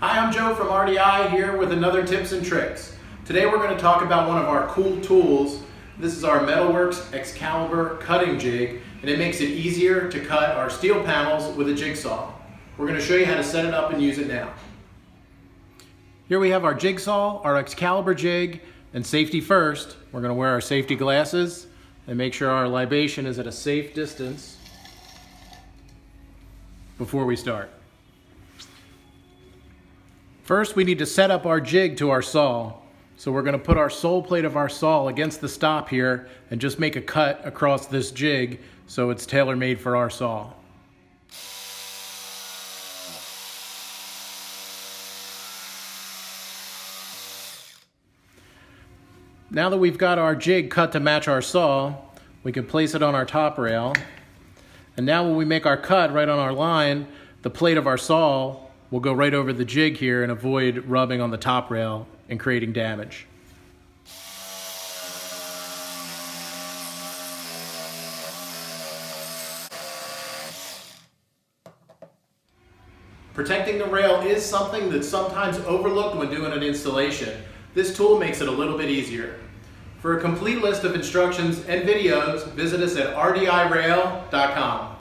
Hi, I'm Joe from RDI here with another tips and tricks. Today we're going to talk about one of our cool tools. This is our Metalworks Excalibur cutting jig, and it makes it easier to cut our steel panels with a jigsaw. We're going to show you how to set it up and use it now. Here we have our jigsaw, our Excalibur jig, and safety first. We're going to wear our safety glasses and make sure our libation is at a safe distance before we start. First, we need to set up our jig to our saw. So we're going to put our sole plate of our saw against the stop here and just make a cut across this jig so it's tailor-made for our saw. Now that we've got our jig cut to match our saw, we can place it on our top rail. And now when we make our cut right on our line, the plate of our saw will go right over the jig here and avoid rubbing on the top rail and creating damage. Protecting the rail is something that's sometimes overlooked when doing an installation. This tool makes it a little bit easier. For a complete list of instructions and videos, visit us at rdirail.com.